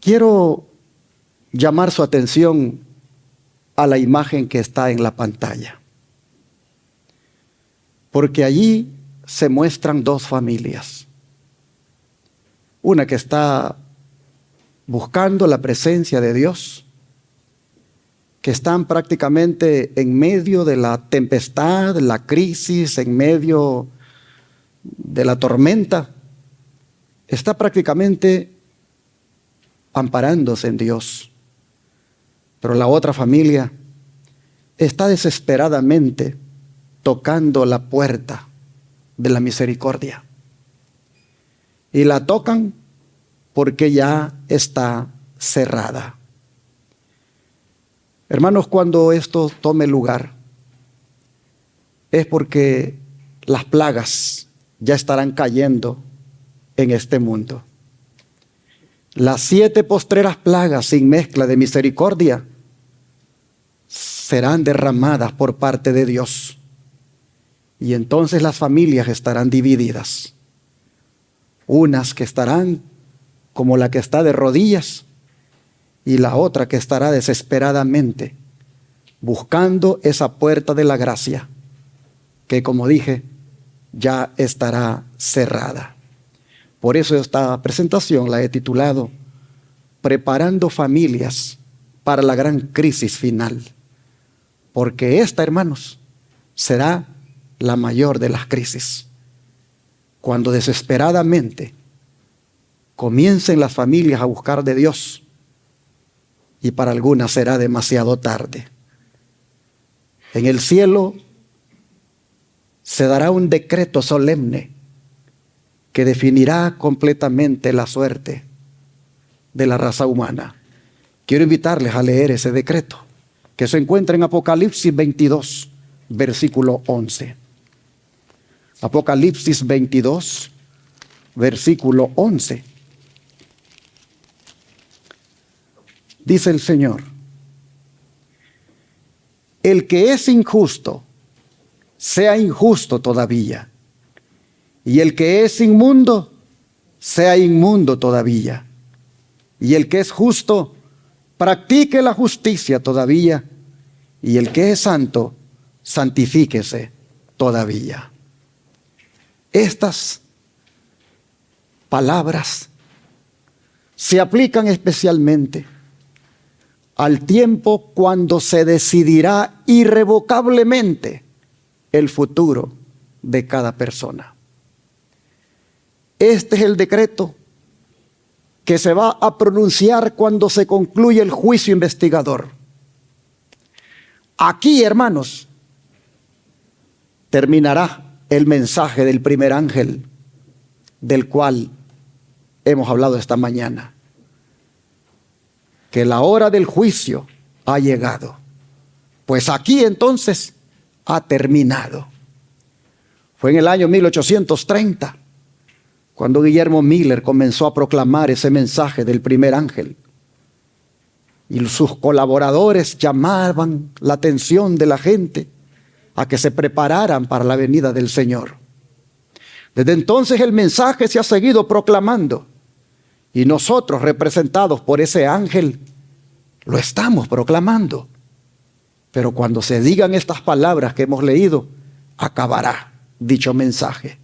Quiero llamar su atención a la imagen que está en la pantalla, porque allí se muestran dos familias. Una que está buscando la presencia de Dios, que están prácticamente en medio de la tempestad, la crisis, en medio de la tormenta. Está prácticamente amparándose en Dios. Pero la otra familia está desesperadamente tocando la puerta de la misericordia. Y la tocan porque ya está cerrada. Hermanos, cuando esto tome lugar, es porque las plagas ya estarán cayendo en este mundo. Las 7 postreras plagas sin mezcla de misericordia serán derramadas por parte de Dios. Y entonces las familias estarán divididas. Unas que estarán como la que está de rodillas, y la otra que estará desesperadamente buscando esa puerta de la gracia, que como dije, ya estará cerrada. Por eso esta presentación la he titulado Preparando familias para la gran crisis final. Porque esta, hermanos, será la mayor de las crisis. Cuando desesperadamente comiencen las familias a buscar de Dios, y para algunas será demasiado tarde. En el cielo se dará un decreto solemne que definirá completamente la suerte de la raza humana. Quiero invitarles a leer ese decreto, que se encuentra en Apocalipsis 22, versículo 11. Apocalipsis 22, versículo 11. Dice el Señor: el que es injusto, sea injusto todavía, y el que es inmundo, sea inmundo todavía, y el que es justo, practique la justicia todavía, y el que es santo, santifíquese todavía. Estas palabras se aplican especialmente al tiempo cuando se decidirá irrevocablemente el futuro de cada persona. Este es el decreto que se va a pronunciar cuando se concluye el juicio investigador. Aquí, hermanos, terminará el mensaje del primer ángel, del cual hemos hablado esta mañana. Que la hora del juicio ha llegado. Pues aquí entonces ha terminado. Fue en el año 1830 cuando Guillermo Miller comenzó a proclamar ese mensaje del primer ángel. Y sus colaboradores llamaban la atención de la gente a que se prepararan para la venida del Señor. Desde entonces el mensaje se ha seguido proclamando. Y nosotros, representados por ese ángel, lo estamos proclamando. Pero cuando se digan estas palabras que hemos leído, acabará dicho mensaje.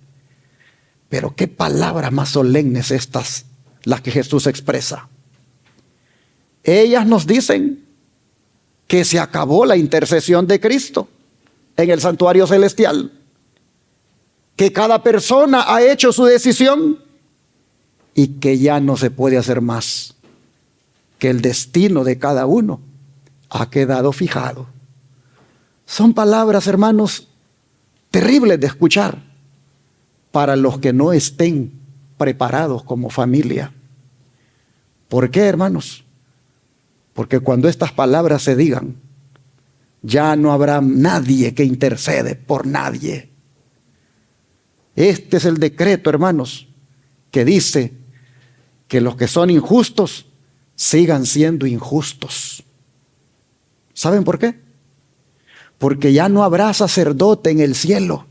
Pero qué palabras más solemnes estas, las que Jesús expresa. Ellas nos dicen que se acabó la intercesión de Cristo en el santuario celestial. Que cada persona ha hecho su decisión y que ya no se puede hacer más, que el destino de cada uno ha quedado fijado. Son palabras, hermanos, terribles de escuchar para los que no estén preparados como familia. ¿Por qué, hermanos? Porque cuando estas palabras se digan, ya no habrá nadie que intercede por nadie. Este es el decreto, hermanos, que dice que los que son injustos sigan siendo injustos. ¿Saben por qué? Porque ya no habrá sacerdote en el cielo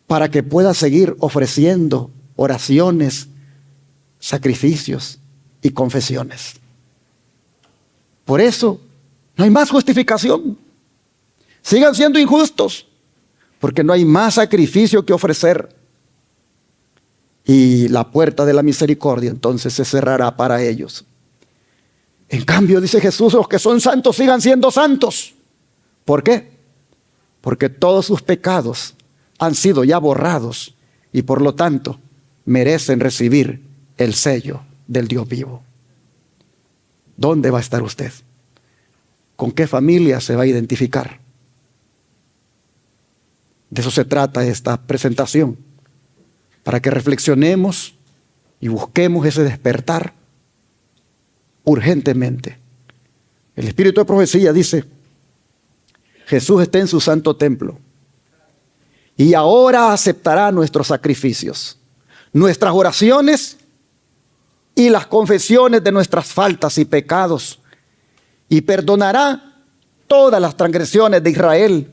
para que pueda seguir ofreciendo oraciones, sacrificios y confesiones. Por eso no hay más justificación. Sigan siendo injustos, porque no hay más sacrificio que ofrecer. Y la puerta de la misericordia entonces se cerrará para ellos. En cambio, dice Jesús, los que son santos sigan siendo santos. ¿Por qué? Porque todos sus pecados han sido ya borrados y por lo tanto merecen recibir el sello del Dios vivo. ¿Dónde va a estar usted? ¿Con qué familia se va a identificar? De eso se trata esta presentación, para que reflexionemos y busquemos ese despertar urgentemente. El Espíritu de profecía dice: Jesús está en su santo templo y ahora aceptará nuestros sacrificios, nuestras oraciones y las confesiones de nuestras faltas y pecados, y perdonará todas las transgresiones de Israel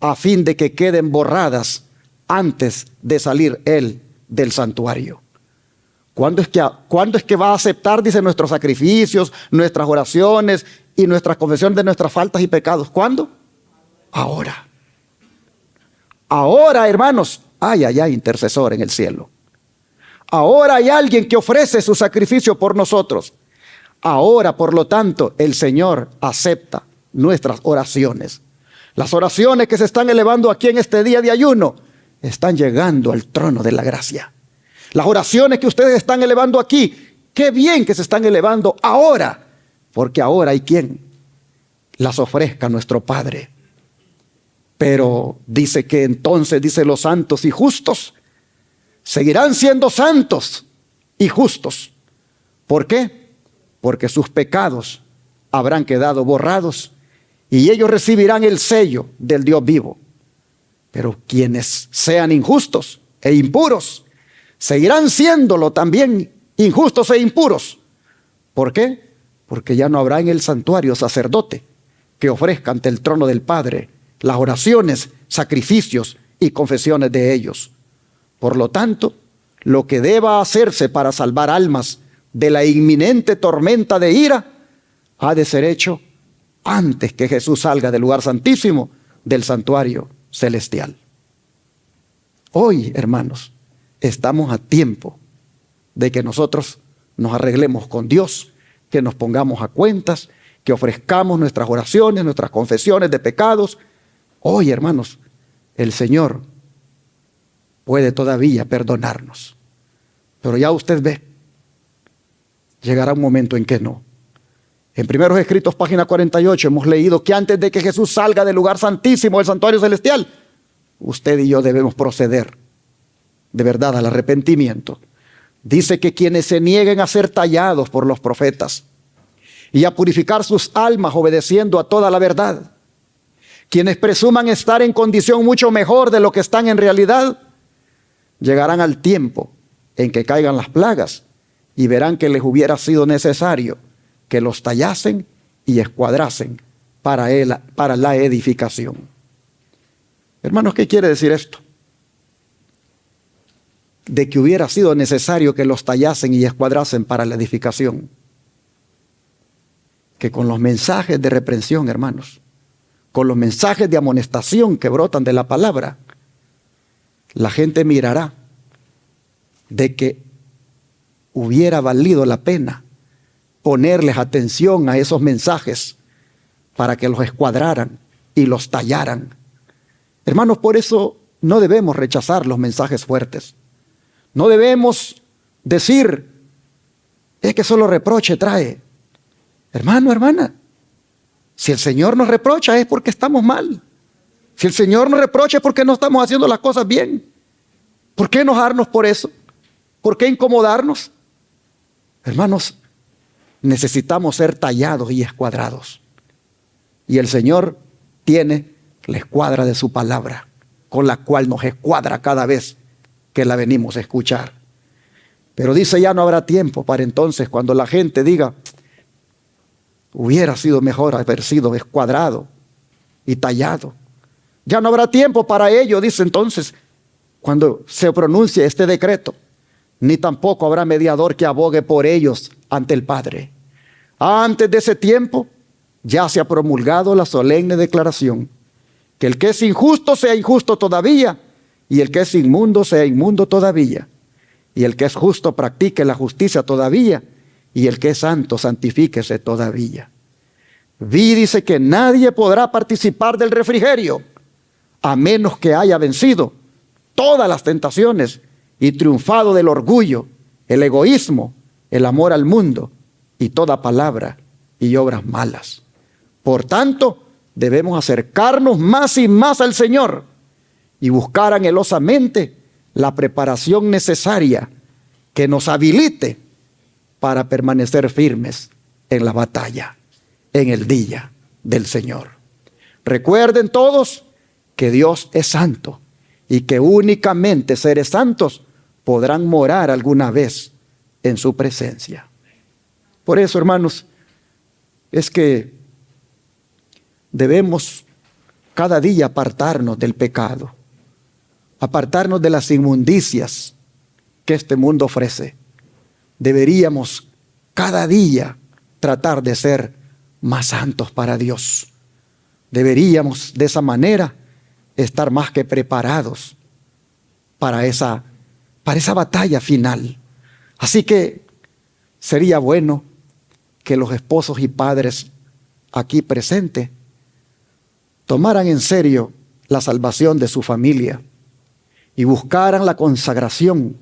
a fin de que queden borradas antes de salir Él del santuario. ¿Cuándo es que va a aceptar, dice, nuestros sacrificios, nuestras oraciones y nuestras confesiones de nuestras faltas y pecados? ¿Cuándo? Ahora. Ahora, hermanos, hay intercesor en el cielo. Ahora hay alguien que ofrece su sacrificio por nosotros. Ahora, por lo tanto, el Señor acepta nuestras oraciones. Las oraciones que se están elevando aquí en este día de ayuno están llegando al trono de la gracia. Las oraciones que ustedes están elevando aquí, qué bien que se están elevando ahora, porque ahora hay quien las ofrezca a nuestro Padre. Pero dice que entonces, dice, los santos y justos seguirán siendo santos y justos. ¿Por qué? Porque sus pecados habrán quedado borrados y ellos recibirán el sello del Dios vivo. Pero quienes sean injustos e impuros seguirán siéndolo también, injustos e impuros. ¿Por qué? Porque ya no habrá en el santuario sacerdote que ofrezca ante el trono del Padre las oraciones, sacrificios y confesiones de ellos. Por lo tanto, lo que deba hacerse para salvar almas de la inminente tormenta de ira ha de ser hecho antes que Jesús salga del lugar santísimo, del santuario celestial. Hoy, hermanos, estamos a tiempo de que nosotros nos arreglemos con Dios, que nos pongamos a cuentas, que ofrezcamos nuestras oraciones, nuestras confesiones de pecados. Hoy, hermanos, el Señor puede todavía perdonarnos. Pero ya usted ve, llegará un momento en que no. En Primeros Escritos, página 48, hemos leído que antes de que Jesús salga del lugar santísimo, del santuario celestial, usted y yo debemos proceder de verdad al arrepentimiento. Dice que quienes se nieguen a ser tallados por los profetas y a purificar sus almas obedeciendo a toda la verdad, quienes presuman estar en condición mucho mejor de lo que están en realidad, llegarán al tiempo en que caigan las plagas y verán que les hubiera sido necesario que los tallasen y escuadrasen para la edificación. Hermanos, ¿qué quiere decir esto? De que hubiera sido necesario que los tallasen y escuadrasen para la edificación. Que con los mensajes de reprensión, hermanos, con los mensajes de amonestación que brotan de la palabra, la gente mirará de que hubiera valido la pena ponerles atención a esos mensajes para que los escuadraran y los tallaran. Hermanos, por eso no debemos rechazar los mensajes fuertes. No debemos decir, es que solo reproche trae. Hermano, hermana, si el Señor nos reprocha es porque estamos mal. Si el Señor nos reprocha es porque no estamos haciendo las cosas bien. ¿Por qué enojarnos por eso? ¿Por qué incomodarnos? Hermanos, necesitamos ser tallados y escuadrados. Y el Señor tiene la escuadra de su palabra, con la cual nos escuadra cada vez que la venimos a escuchar. Pero dice, ya no habrá tiempo para entonces cuando la gente diga, hubiera sido mejor haber sido escuadrado y tallado. Ya no habrá tiempo para ello, dice entonces, cuando se pronuncie este decreto. ni tampoco habrá mediador que abogue por ellos ante el Padre. Antes de ese tiempo ya se ha promulgado la solemne declaración, que el que es injusto sea injusto todavía, y el que es inmundo sea inmundo todavía, y el que es justo practique la justicia todavía, y el que es santo santifíquese todavía. Vi, dice, que nadie podrá participar del refrigerio a menos que haya vencido todas las tentaciones y triunfado del orgullo, el egoísmo, el amor al mundo y toda palabra y obras malas. Por tanto, debemos acercarnos más y más al Señor y buscar anhelosamente la preparación necesaria que nos habilite para permanecer firmes en la batalla, en el día del Señor. Recuerden todos que Dios es santo y que únicamente seres santos podrán morar alguna vez en su presencia. Por eso, hermanos, es que debemos cada día apartarnos del pecado, apartarnos de las inmundicias que este mundo ofrece. Deberíamos cada día tratar de ser más santos para Dios. Deberíamos de esa manera estar más que preparados para esa batalla final. Así que sería bueno que los esposos y padres aquí presentes tomaran en serio la salvación de su familia y buscaran la consagración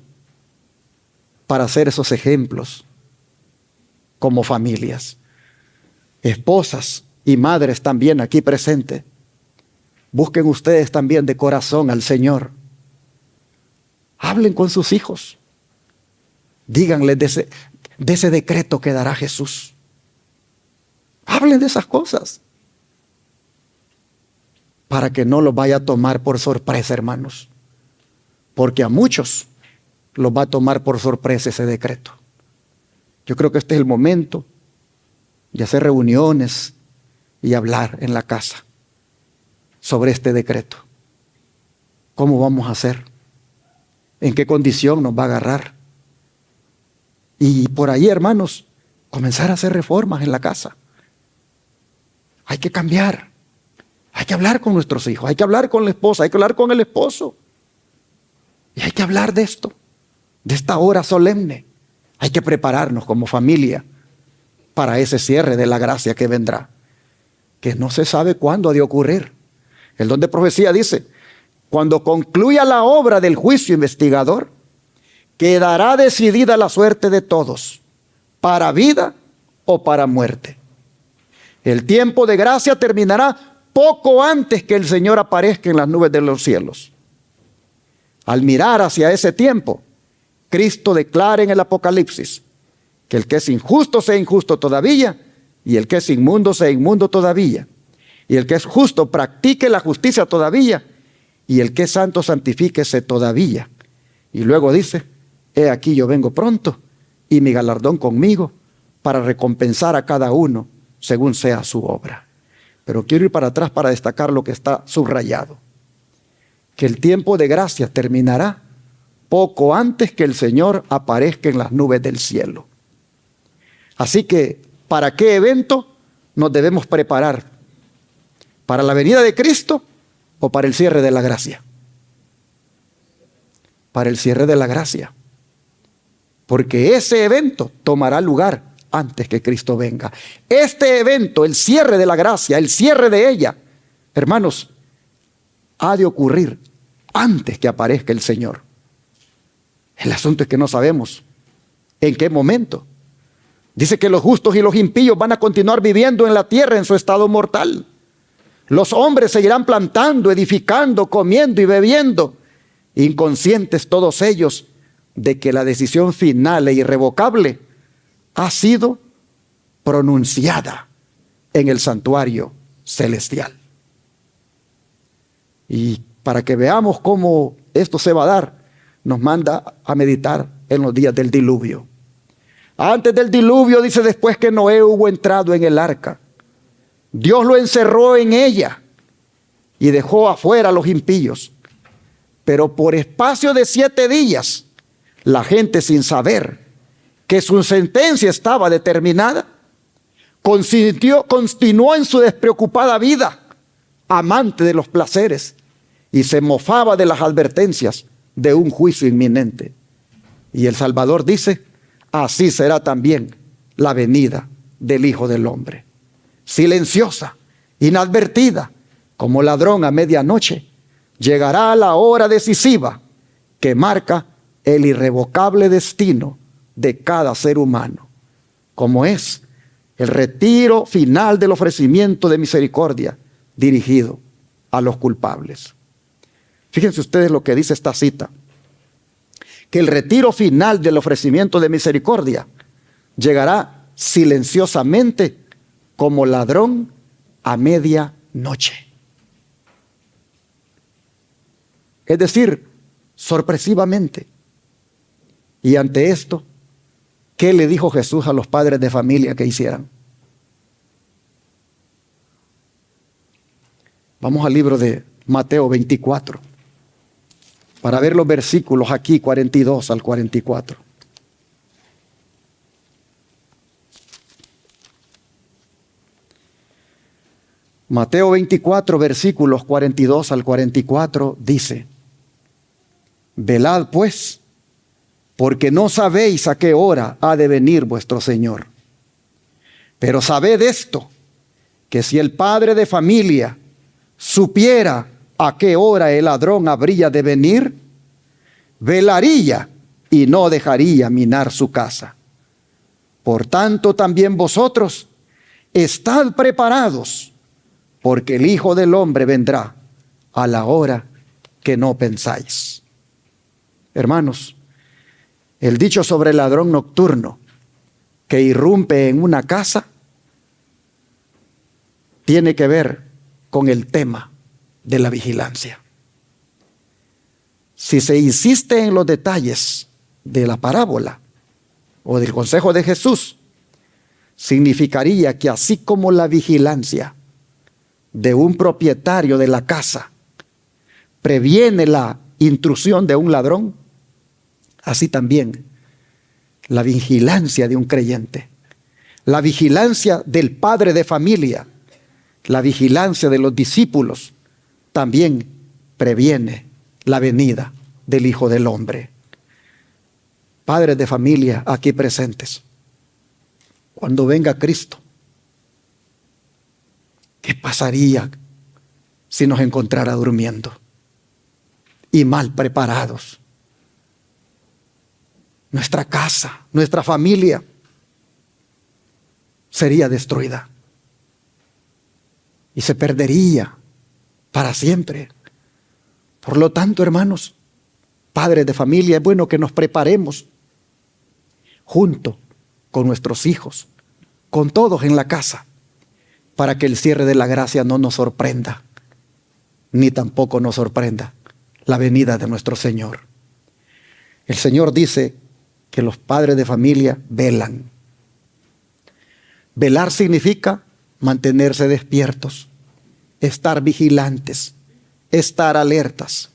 para ser esos ejemplos como familias. Esposas y madres también aquí presentes, busquen ustedes también de corazón al Señor. Hablen con sus hijos. Díganles de ese decreto que dará Jesús. Hablen de esas cosas, para que no los vaya a tomar por sorpresa, hermanos. Porque a muchos los va a tomar por sorpresa ese decreto. Yo creo que este es el momento de hacer reuniones y hablar en la casa sobre este decreto. ¿Cómo vamos a hacer? ¿En qué condición nos va a agarrar? Y por ahí, hermanos, comenzar a hacer reformas en la casa. Hay que cambiar. Hay que hablar con nuestros hijos, hay que hablar con la esposa, hay que hablar con el esposo. Y hay que hablar de esto, de esta hora solemne. Hay que prepararnos como familia para ese cierre de la gracia que vendrá, que no se sabe cuándo ha de ocurrir. El don de profecía dice: cuando concluya la obra del juicio investigador, quedará decidida la suerte de todos, para vida o para muerte. El tiempo de gracia terminará poco antes que el Señor aparezca en las nubes de los cielos. Al mirar hacia ese tiempo, Cristo declara en el Apocalipsis que el que es injusto sea injusto todavía, y el que es inmundo sea inmundo todavía, y el que es justo practique la justicia todavía, y el que es santo santifíquese todavía. Y luego dice: he aquí yo vengo pronto, y mi galardón conmigo, para recompensar a cada uno según sea su obra. Pero quiero ir para atrás para destacar lo que está subrayado: que el tiempo de gracia terminará poco antes que el Señor aparezca en las nubes del cielo. Así que, ¿para qué evento nos debemos preparar? ¿Para la venida de Cristo o para el cierre de la gracia? Para el cierre de la gracia. Porque ese evento tomará lugar antes que Cristo venga. Este evento, el cierre de la gracia, el cierre de ella, hermanos, ha de ocurrir antes que aparezca el Señor. El asunto es que no sabemos en qué momento. Dice que los justos y los impíos van a continuar viviendo en la tierra en su estado mortal. Los hombres seguirán plantando, edificando, comiendo y bebiendo, inconscientes todos ellos de que la decisión final e irrevocable ha sido pronunciada en el santuario celestial. Y para que veamos cómo esto se va a dar, nos manda a meditar en los días del diluvio. Antes del diluvio, dice, después que Noé hubo entrado en el arca, Dios lo encerró en ella y dejó afuera a los impíos. Pero por espacio de 7 días la gente, sin saber que su sentencia estaba determinada, continuó en su despreocupada vida, amante de los placeres, y se mofaba de las advertencias de un juicio inminente. Y el Salvador dice: así será también la venida del Hijo del Hombre. Silenciosa, inadvertida, como ladrón a medianoche, llegará a la hora decisiva que marca el irrevocable destino de cada ser humano, como es el retiro final del ofrecimiento de misericordia dirigido a los culpables. Fíjense ustedes lo que dice esta cita, que el retiro final del ofrecimiento de misericordia llegará silenciosamente como ladrón a medianoche. Es decir, sorpresivamente. Y ante esto, ¿qué le dijo Jesús a los padres de familia que hicieran? Vamos al libro de Mateo 24, para ver los versículos aquí, 42 al 44. Mateo 24, versículos 42 al 44, dice: velad pues, porque no sabéis a qué hora ha de venir vuestro Señor. Pero sabed esto, que si el padre de familia supiera a qué hora el ladrón habría de venir, velaría y no dejaría minar su casa. Por tanto, también vosotros estad preparados, porque el Hijo del Hombre vendrá a la hora que no pensáis. Hermanos, el dicho sobre el ladrón nocturno que irrumpe en una casa tiene que ver con el tema de la vigilancia. Si se insiste en los detalles de la parábola o del consejo de Jesús, significaría que así como la vigilancia de un propietario de la casa previene la intrusión de un ladrón, así también la vigilancia de un creyente, la vigilancia del padre de familia, la vigilancia de los discípulos, también previene la venida del Hijo del Hombre. Padres de familia aquí presentes, cuando venga Cristo, ¿qué pasaría si nos encontrara durmiendo y mal preparados? Nuestra casa, nuestra familia sería destruida y se perdería para siempre. Por lo tanto, hermanos, padres de familia, es bueno que nos preparemos junto con nuestros hijos, con todos en la casa, para que el cierre de la gracia no nos sorprenda, ni tampoco nos sorprenda la venida de nuestro Señor. El Señor dice que los padres de familia velan. Velar significa mantenerse despiertos, estar vigilantes, estar alertas.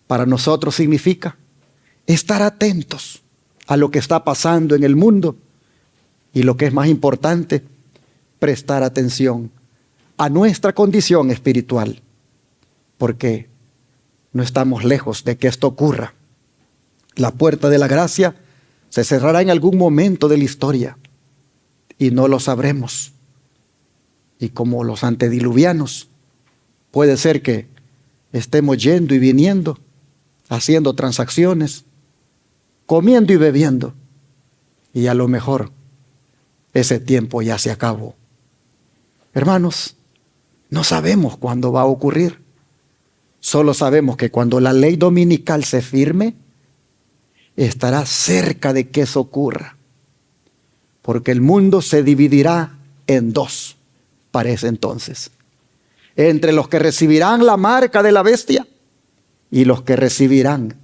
Para nosotros significa estar atentos a lo que está pasando en el mundo y, lo que es más importante, prestar atención a nuestra condición espiritual, porque no estamos lejos de que esto ocurra. La puerta de la gracia se cerrará en algún momento de la historia y no lo sabremos. Y como los antediluvianos, puede ser que estemos yendo y viniendo, haciendo transacciones, comiendo y bebiendo, y a lo mejor ese tiempo ya se acabó. Hermanos, no sabemos cuándo va a ocurrir. Solo sabemos que cuando la ley dominical se firme, estará cerca de que eso ocurra. Porque el mundo se dividirá en dos para ese entonces. Entre los que recibirán la marca de la bestia y los que recibirán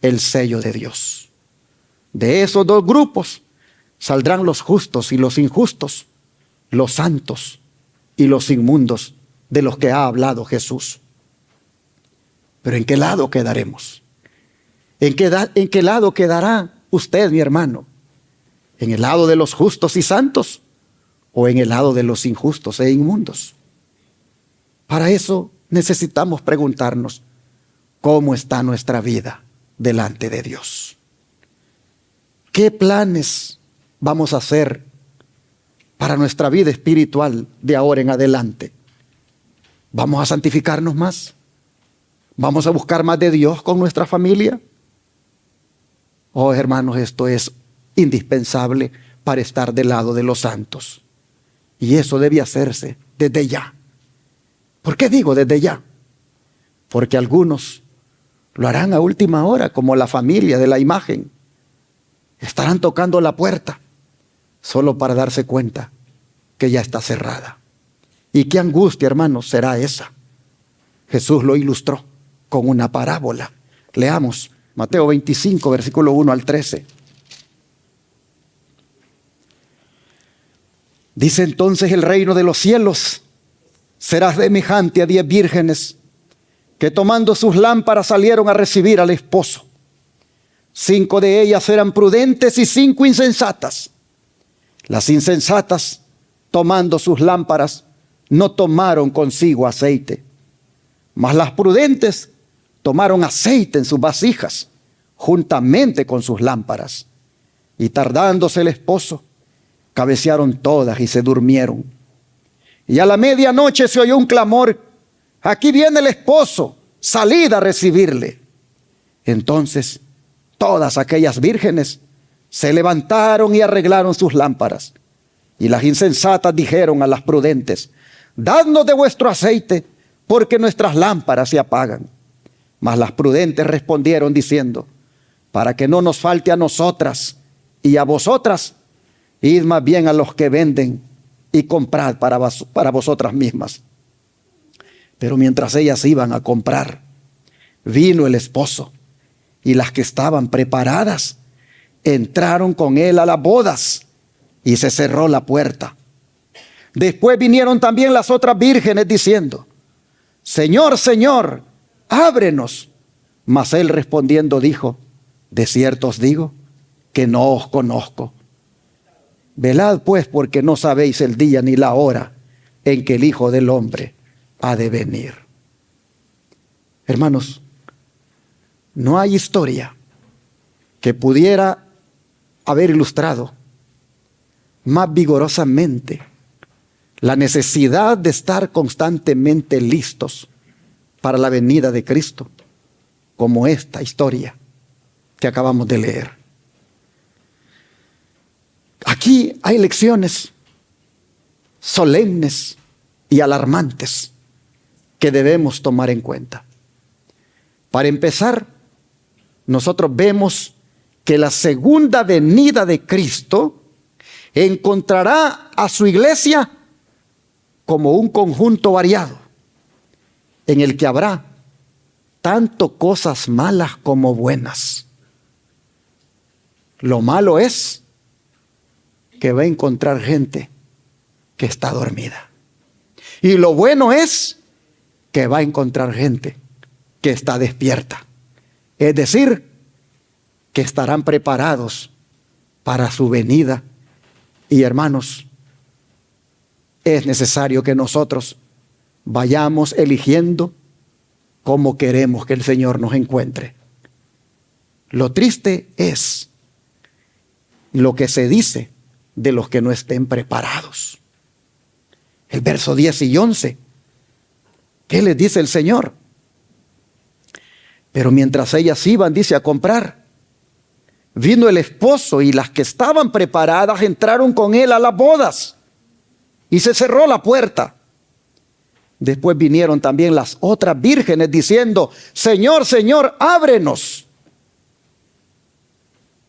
el sello de Dios. De esos dos grupos saldrán los justos y los injustos, los santos y los inmundos, de los que ha hablado Jesús. Pero ¿en qué lado quedaremos? ¿En qué lado quedará usted, mi hermano? ¿En el lado de los justos y santos o en el lado de los injustos e inmundos? Para eso necesitamos preguntarnos cómo está nuestra vida delante de Dios. ¿Qué planes vamos a hacer para nuestra vida espiritual de ahora en adelante? ¿Vamos a santificarnos más? ¿Vamos a buscar más de Dios con nuestra familia? Oh, hermanos, esto es indispensable para estar del lado de los santos. Y eso debe hacerse desde ya. ¿Por qué digo desde ya? Porque algunos lo harán a última hora, como la familia de la imagen. Estarán tocando la puerta solo para darse cuenta que ya está cerrada. Y qué angustia, hermanos, será esa. Jesús lo ilustró con una parábola. Leamos Mateo 25, versículo 1 al 13. Dice entonces: el reino de los cielos será semejante a 10 vírgenes que tomando sus lámparas salieron a recibir al esposo. 5 de ellas eran prudentes y 5 insensatas. Las insensatas, tomando sus lámparas, no tomaron consigo aceite, mas las prudentes tomaron aceite en sus vasijas, juntamente con sus lámparas. Y tardándose el esposo, cabecearon todas y se durmieron. Y a la medianoche se oyó un clamor: aquí viene el esposo, salid a recibirle. Entonces todas aquellas vírgenes se levantaron y arreglaron sus lámparas. Y las insensatas dijeron a las prudentes: dadnos de vuestro aceite, porque nuestras lámparas se apagan. Mas las prudentes respondieron diciendo: para que no nos falte a nosotras y a vosotras, id más bien a los que venden y comprad para vosotras mismas. Pero mientras ellas iban a comprar, vino el esposo, y las que estaban preparadas entraron con él a las bodas, y se cerró la puerta. Después vinieron también las otras vírgenes diciendo: Señor, Señor, ábrenos. Mas él respondiendo dijo: de cierto os digo que no os conozco. Velad pues, porque no sabéis el día ni la hora en que el Hijo del Hombre ha de venir. Hermanos, no hay historia que pudiera haber ilustrado más vigorosamente la necesidad de estar constantemente listos para la venida de Cristo como esta historia que acabamos de leer. Aquí hay lecciones solemnes y alarmantes que debemos tomar en cuenta. Para empezar, nosotros vemos que la segunda venida de Cristo encontrará a su iglesia como un conjunto variado, en el que habrá tanto cosas malas como buenas. Lo malo es que va a encontrar gente que está dormida. Y lo bueno es que va a encontrar gente que está despierta. Es decir, que estarán preparados para su venida. Y hermanos, es necesario que nosotros vayamos eligiendo cómo queremos que el Señor nos encuentre. Lo triste es lo que se dice de los que no estén preparados. El verso 10 y 11, ¿qué les dice el Señor? Pero mientras ellas iban, dice, a comprar, vino el esposo, y las que estaban preparadas entraron con él a las bodas, y se cerró la puerta. Después vinieron también las otras vírgenes diciendo: Señor, Señor, ábrenos.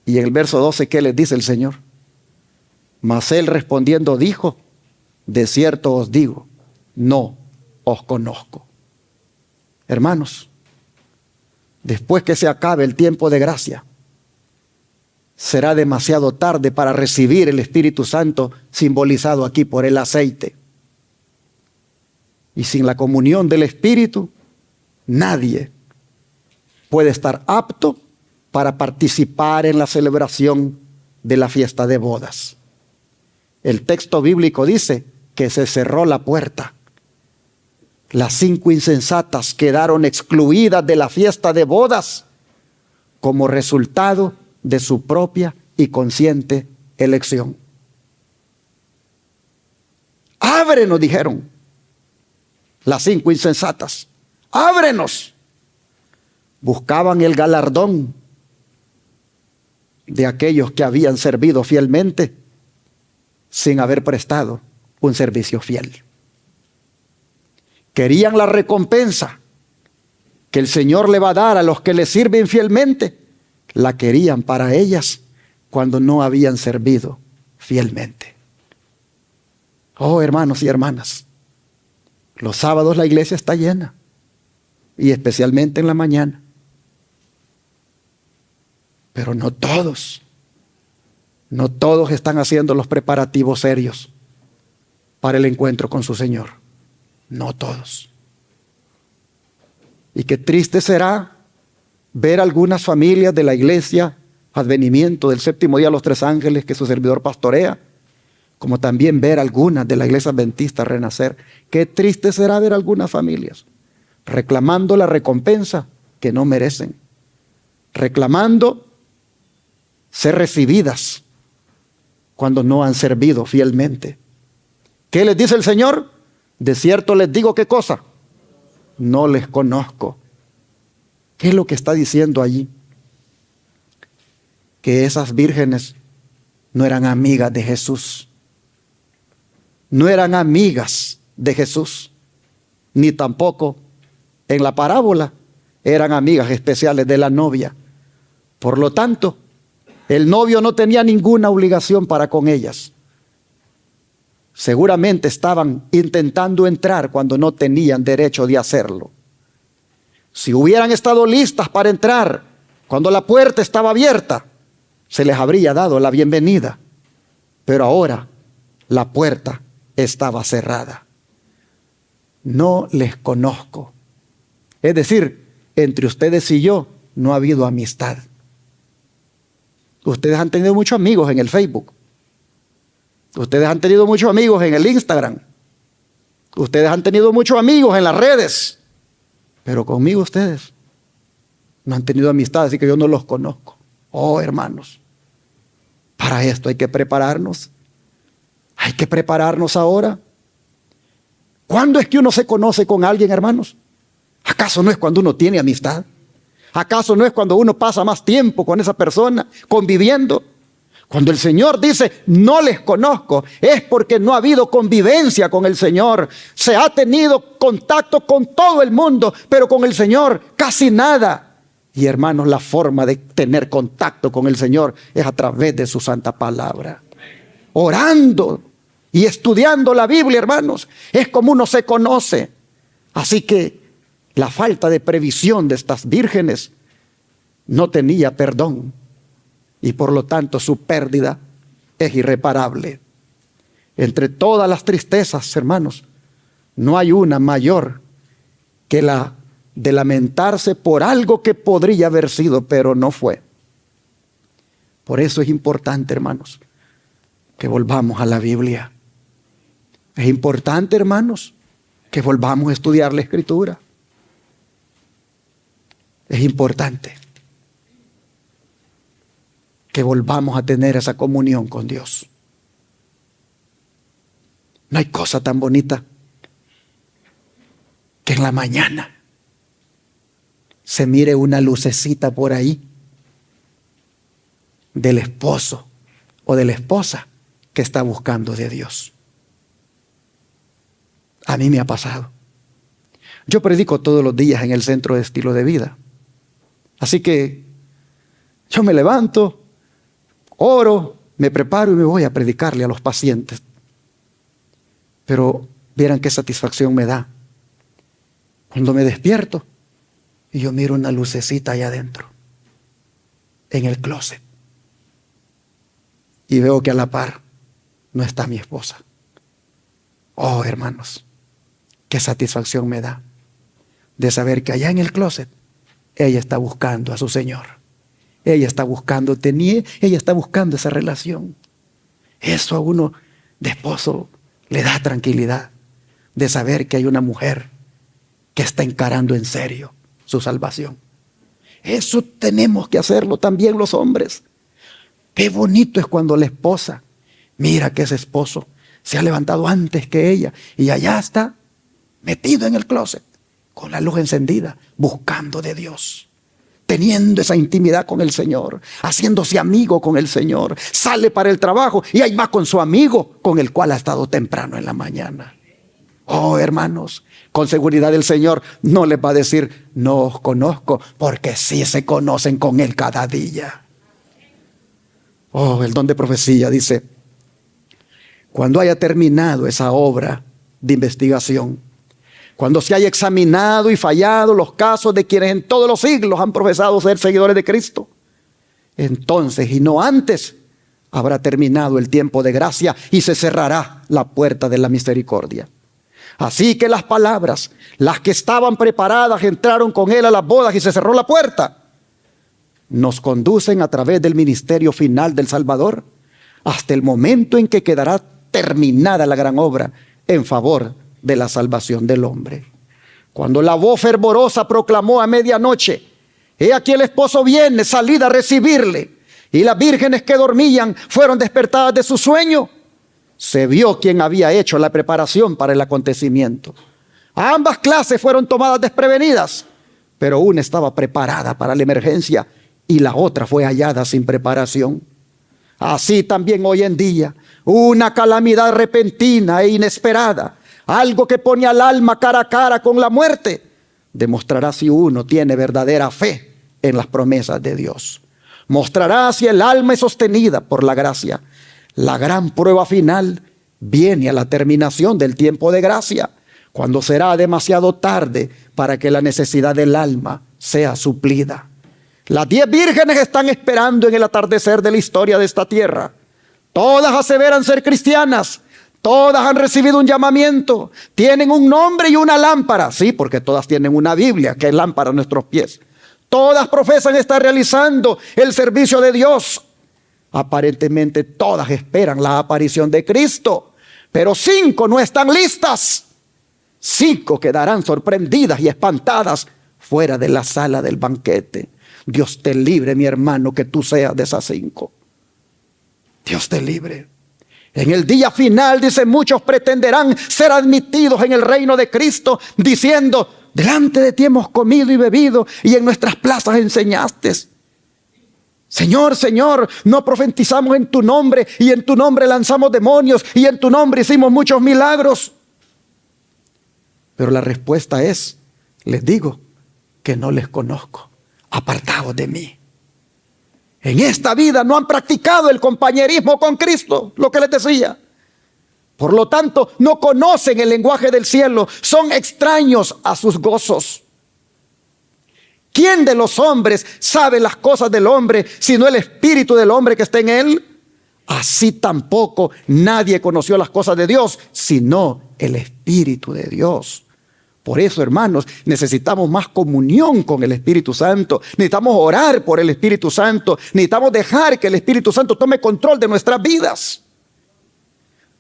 Y en el verso 12, ¿qué les dice el Señor? Mas él respondiendo dijo: de cierto os digo, no os conozco. Hermanos, después que se acabe el tiempo de gracia, será demasiado tarde para recibir el Espíritu Santo, simbolizado aquí por el aceite. Y sin la comunión del Espíritu, nadie puede estar apto para participar en la celebración de la fiesta de bodas. El texto bíblico dice que se cerró la puerta. Las 5 insensatas quedaron excluidas de la fiesta de bodas como resultado de su propia y consciente elección. Ábrenos, dijeron las 5 insensatas. Ábrenos. Buscaban el galardón de aquellos que habían servido fielmente sin haber prestado un servicio fiel. Querían la recompensa que el Señor le va a dar a los que le sirven fielmente. La querían para ellas cuando no habían servido fielmente. Oh, hermanos y hermanas, los sábados la iglesia está llena, y especialmente en la mañana. Pero no todos están haciendo los preparativos serios para el encuentro con su Señor. No todos. Y qué triste será ver algunas familias de la iglesia Advenimiento del Séptimo Día de los Tres Ángeles que su servidor pastorea, como también ver algunas de la iglesia adventista Renacer. Qué triste será ver algunas familias reclamando la recompensa que no merecen, reclamando ser recibidas cuando no han servido fielmente. ¿Qué les dice el Señor? De cierto les digo, ¿qué cosa? No les conozco. ¿Qué es lo que está diciendo allí? Que esas vírgenes no eran amigas de Jesús. No eran amigas de Jesús. Ni tampoco en la parábola eran amigas especiales de la novia. Por lo tanto, el novio no tenía ninguna obligación para con ellas. Seguramente estaban intentando entrar cuando no tenían derecho de hacerlo. Si hubieran estado listas para entrar cuando la puerta estaba abierta, se les habría dado la bienvenida. Pero ahora la puerta estaba cerrada. No les conozco. Es decir, entre ustedes y yo no ha habido amistad. Ustedes han tenido muchos amigos en el Facebook. Ustedes han tenido muchos amigos en el Instagram. Ustedes han tenido muchos amigos en las redes. Pero conmigo ustedes no han tenido amistad, así que yo no los conozco. Oh, hermanos, para esto hay que prepararnos. Hay que prepararnos ahora. ¿Cuándo es que uno se conoce con alguien, hermanos? ¿Acaso no es cuando uno tiene amistad? ¿Acaso no es cuando uno pasa más tiempo con esa persona, conviviendo? Cuando el Señor dice, no les conozco, es porque no ha habido convivencia con el Señor. Se ha tenido contacto con todo el mundo, pero con el Señor casi nada. Y hermanos, la forma de tener contacto con el Señor es a través de su santa palabra. Orando y estudiando la Biblia, hermanos, es como uno se conoce. Así que la falta de previsión de estas vírgenes no tenía perdón. Y por lo tanto su pérdida es irreparable. Entre todas las tristezas, hermanos, no hay una mayor que la de lamentarse por algo que podría haber sido, pero no fue. Por eso es importante, hermanos, que volvamos a la Biblia. Es importante, hermanos, que volvamos a estudiar la Escritura. Es importante que volvamos a tener esa comunión con Dios. No hay cosa tan bonita que en la mañana se mire una lucecita por ahí del esposo o de la esposa que está buscando de Dios. A mí me ha pasado. Yo predico todos los días en el Centro de Estilo de Vida. Así que yo me levanto, oro, me preparo y me voy a predicarle a los pacientes. Pero vieran qué satisfacción me da cuando me despierto y yo miro una lucecita allá adentro, en el closet, y veo que a la par no está mi esposa. Oh, hermanos, qué satisfacción me da de saber que allá en el closet ella está buscando a su Señor. ella está buscándote, ni ella está buscando esa relación. Eso a uno de esposo le da tranquilidad de saber que hay una mujer que está encarando en serio su salvación. Eso tenemos que hacerlo también los hombres. Qué bonito es cuando la esposa mira que ese esposo se ha levantado antes que ella y allá está metido en el closet con la luz encendida, buscando de Dios, teniendo esa intimidad con el Señor, haciéndose amigo con el Señor. Sale para el trabajo y ahí va con su amigo con el cual ha estado temprano en la mañana. Oh, hermanos, con seguridad el Señor no les va a decir, no os conozco, porque sí se conocen con Él cada día. Oh, el don de profecía dice, cuando haya terminado esa obra de investigación, cuando se haya examinado y fallado los casos de quienes en todos los siglos han profesado ser seguidores de Cristo, entonces y no antes habrá terminado el tiempo de gracia y se cerrará la puerta de la misericordia. Así que las palabras, las que estaban preparadas, entraron con Él a las bodas y se cerró la puerta, nos conducen a través del ministerio final del Salvador hasta el momento en que quedará terminada la gran obra en favor de la salvación del hombre. Cuando la voz fervorosa proclamó a medianoche, he aquí el esposo viene, salid a recibirle, y las vírgenes que dormían fueron despertadas de su sueño, se vio quién había hecho la preparación para el acontecimiento. Ambas clases fueron tomadas desprevenidas, pero una estaba preparada para la emergencia y la otra fue hallada sin preparación. Así también hoy en día, una calamidad repentina e inesperada, algo que pone al alma cara a cara con la muerte, demostrará si uno tiene verdadera fe en las promesas de Dios. Mostrará si el alma es sostenida por la gracia. La gran prueba final viene a la terminación del tiempo de gracia, cuando será demasiado tarde para que la necesidad del alma sea suplida. Las 10 vírgenes están esperando en el atardecer de la historia de esta tierra. Todas aseveran ser cristianas. Todas han recibido un llamamiento. Tienen un nombre y una lámpara. Sí, porque todas tienen una Biblia que es lámpara a nuestros pies. Todas profesan estar realizando el servicio de Dios. Aparentemente todas esperan la aparición de Cristo. Pero 5 no están listas. 5 quedarán sorprendidas y espantadas fuera de la sala del banquete. Dios te libre, mi hermano, que tú seas de esas 5. Dios te libre. En el día final, dice, muchos pretenderán ser admitidos en el reino de Cristo, diciendo, delante de ti hemos comido y bebido, y en nuestras plazas enseñaste. Señor, Señor, no profetizamos en tu nombre, y en tu nombre lanzamos demonios, y en tu nombre hicimos muchos milagros. Pero la respuesta es, les digo, que no les conozco. Apartados de mí. En esta vida no han practicado el compañerismo con Cristo, lo que les decía. Por lo tanto, no conocen el lenguaje del cielo, son extraños a sus gozos. ¿Quién de los hombres sabe las cosas del hombre, sino el espíritu del hombre que está en él? Así tampoco nadie conoció las cosas de Dios, sino el Espíritu de Dios. Por eso, hermanos, necesitamos más comunión con el Espíritu Santo. Necesitamos orar por el Espíritu Santo. Necesitamos dejar que el Espíritu Santo tome control de nuestras vidas.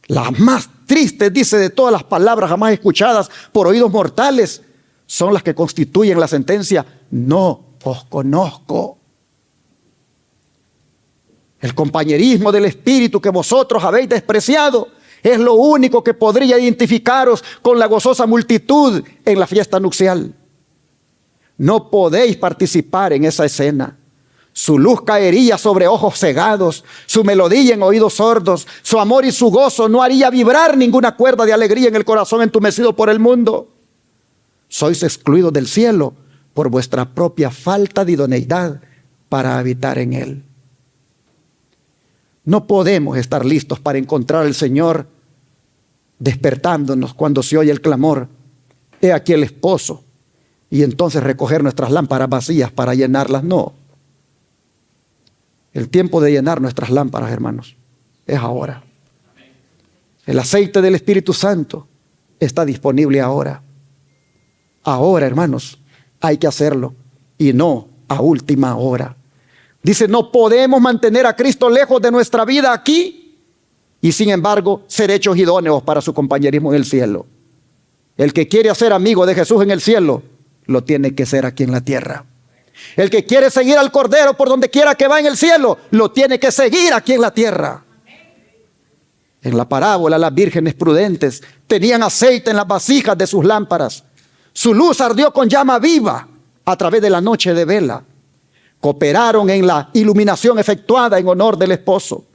Las más tristes, dice, de todas las palabras jamás escuchadas por oídos mortales, son las que constituyen la sentencia, no os conozco. El compañerismo del Espíritu que vosotros habéis despreciado es lo único que podría identificaros con la gozosa multitud en la fiesta nupcial. No podéis participar en esa escena. Su luz caería sobre ojos cegados, su melodía en oídos sordos, su amor y su gozo no haría vibrar ninguna cuerda de alegría en el corazón entumecido por el mundo. Sois excluidos del cielo por vuestra propia falta de idoneidad para habitar en él. No podemos estar listos para encontrar al Señor despertándonos cuando se oye el clamor, he aquí el esposo, y entonces recoger nuestras lámparas vacías para llenarlas. No. El tiempo de llenar nuestras lámparas, hermanos, es ahora. El aceite del Espíritu Santo está disponible ahora. Ahora, hermanos, hay que hacerlo, y no a última hora. Dice, no podemos mantener a Cristo lejos de nuestra vida aquí y sin embargo ser hechos idóneos para su compañerismo en el cielo. El que quiere ser amigo de Jesús en el cielo, lo tiene que ser aquí en la tierra. El que quiere seguir al Cordero por donde quiera que va en el cielo, lo tiene que seguir aquí en la tierra. En la parábola, las vírgenes prudentes tenían aceite en las vasijas de sus lámparas. Su luz ardió con llama viva a través de la noche de vela. Cooperaron en la iluminación efectuada en honor del esposo.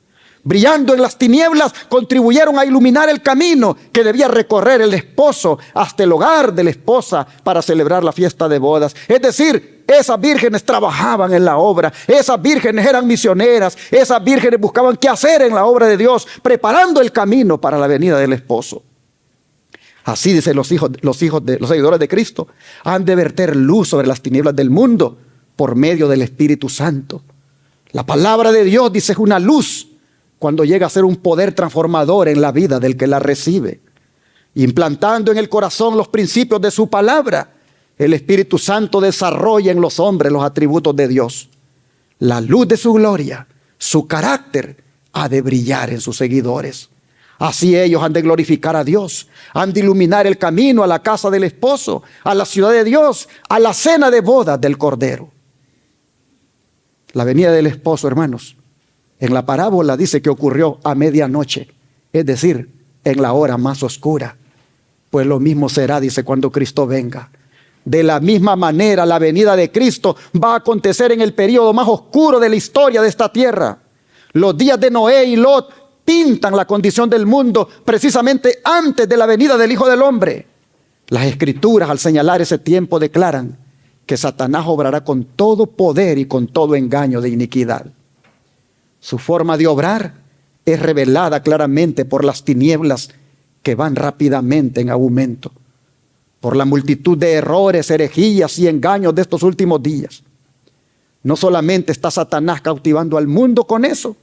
Brillando en las tinieblas, contribuyeron a iluminar el camino que debía recorrer el esposo hasta el hogar de la esposa para celebrar la fiesta de bodas. Es decir, esas vírgenes trabajaban en la obra, esas vírgenes eran misioneras, esas vírgenes buscaban qué hacer en la obra de Dios, preparando el camino para la venida del esposo. Así dicen los seguidores de Cristo, han de verter luz sobre las tinieblas del mundo por medio del Espíritu Santo. La palabra de Dios, dice, es una luz cuando llega a ser un poder transformador en la vida del que la recibe. Implantando en el corazón los principios de su palabra, el Espíritu Santo desarrolla en los hombres los atributos de Dios. La luz de su gloria, su carácter, ha de brillar en sus seguidores. Así ellos han de glorificar a Dios, han de iluminar el camino a la casa del esposo, a la ciudad de Dios, a la cena de bodas del Cordero. La venida del esposo, hermanos, en la parábola dice que ocurrió a medianoche, es decir, en la hora más oscura. Pues lo mismo será, dice, cuando Cristo venga. De la misma manera, la venida de Cristo va a acontecer en el periodo más oscuro de la historia de esta tierra. Los días de Noé y Lot pintan la condición del mundo precisamente antes de la venida del Hijo del Hombre. Las Escrituras, al señalar ese tiempo, declaran que Satanás obrará con todo poder y con todo engaño de iniquidad. Su forma de obrar es revelada claramente por las tinieblas que van rápidamente en aumento, por la multitud de errores, herejías y engaños de estos últimos días. No solamente está Satanás cautivando al mundo con eso,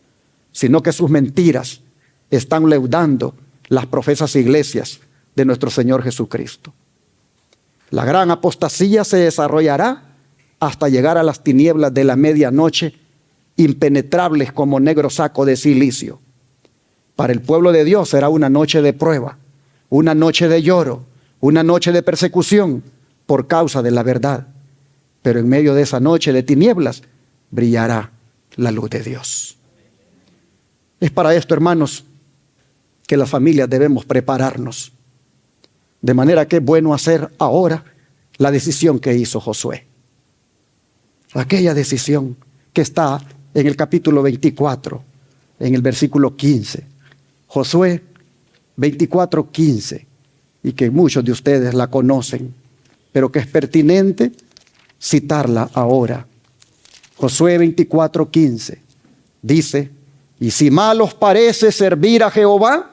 sino que sus mentiras están leudando las profesas iglesias de nuestro Señor Jesucristo. La gran apostasía se desarrollará hasta llegar a las tinieblas de la medianoche, impenetrables como negro saco de silicio. Para el pueblo de Dios será una noche de prueba, una noche de lloro, una noche de persecución por causa de la verdad. Pero en medio de esa noche de tinieblas brillará la luz de Dios. Es para esto, hermanos, que las familias debemos prepararnos. De manera que es bueno hacer ahora la decisión que hizo Josué. Aquella decisión que está en el capítulo 24, en el versículo 15. Josué 24, 15. Y que muchos de ustedes la conocen, pero que es pertinente citarla ahora. Josué 24, 15. Dice, y si mal os parece servir a Jehová,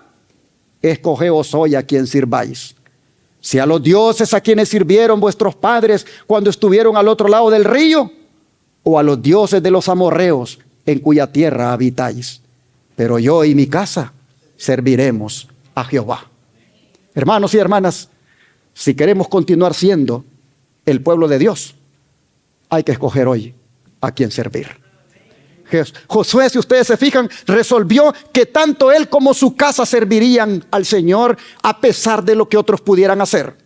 escogeos hoy a quien sirváis. Si a los dioses a quienes sirvieron vuestros padres cuando estuvieron al otro lado del río, o a los dioses de los amorreos en cuya tierra habitáis. Pero yo y mi casa serviremos a Jehová. Hermanos y hermanas, si queremos continuar siendo el pueblo de Dios, hay que escoger hoy a quién servir. Josué, si ustedes se fijan, resolvió que tanto él como su casa servirían al Señor a pesar de lo que otros pudieran hacer.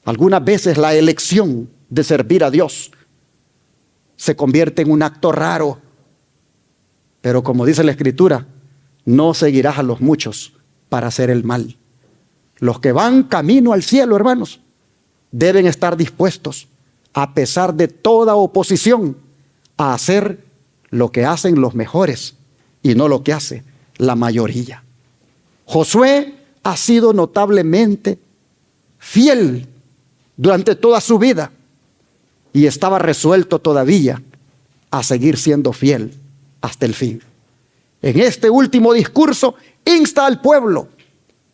Algunas veces la elección de servir a Dios se convierte en un acto raro, pero como dice la Escritura, no seguirás a los muchos para hacer el mal. Los que van camino al cielo, hermanos, deben estar dispuestos, a pesar de toda oposición, a hacer lo que hacen los mejores y no lo que hace la mayoría. Josué ha sido notablemente fiel durante toda su vida y estaba resuelto todavía a seguir siendo fiel hasta el fin. En este último discurso insta al pueblo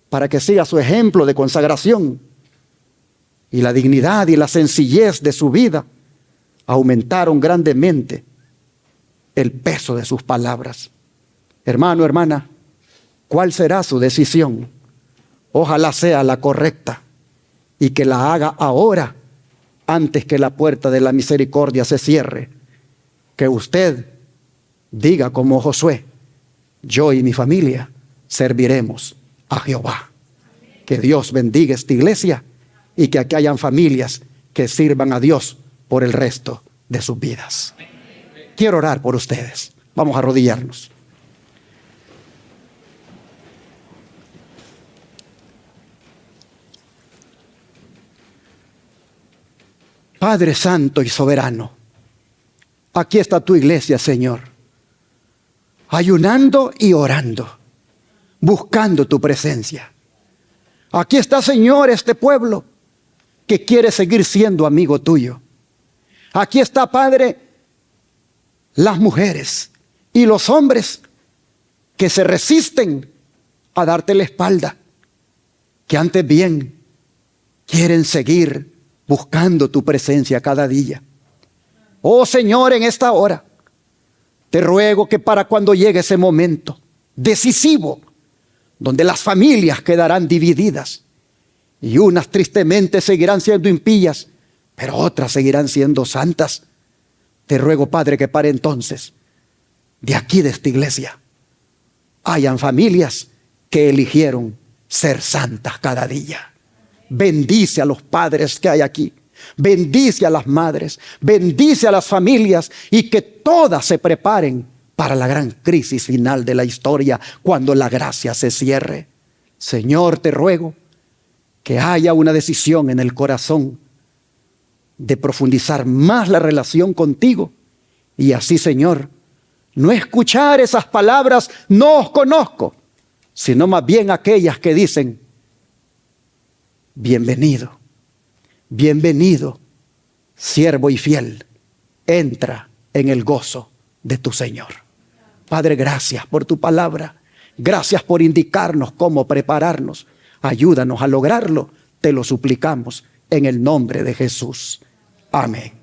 para que siga su ejemplo de consagración, y la dignidad y la sencillez de su vida aumentaron grandemente el peso de sus palabras. Hermano, hermana, ¿cuál será su decisión? Ojalá sea la correcta y que la haga ahora, antes que la puerta de la misericordia se cierre que usted diga como Josué: yo y mi familia serviremos a Jehová. Que Dios bendiga esta iglesia y que aquí hayan familias que sirvan a Dios por el resto de sus vidas. Quiero orar por ustedes. Vamos a arrodillarnos. Padre Santo y Soberano, aquí está tu iglesia, Señor, ayunando y orando, buscando tu presencia. Aquí está, Señor, este pueblo que quiere seguir siendo amigo tuyo. Aquí está, Padre, las mujeres y los hombres que se resisten a darte la espalda, que antes bien quieren seguir buscando tu presencia cada día. Oh Señor, en esta hora te ruego que para cuando llegue ese momento decisivo, donde las familias quedarán divididas y unas tristemente seguirán siendo impías, pero otras seguirán siendo santas, te ruego, Padre, que para entonces, de aquí de esta iglesia, hayan familias que eligieron ser santas cada día. Bendice a los padres que hay aquí, bendice a las madres, bendice a las familias, y que todas se preparen para la gran crisis final de la historia, cuando la gracia se cierre. Señor, te ruego que haya una decisión en el corazón de profundizar más la relación contigo, y así, Señor, no escuchar esas palabras: no os conozco, sino más bien aquellas que dicen: bienvenido, bienvenido, siervo y fiel, entra en el gozo de tu Señor. Padre, gracias por tu palabra, gracias por indicarnos cómo prepararnos. Ayúdanos a lograrlo, te lo suplicamos en el nombre de Jesús. Amén.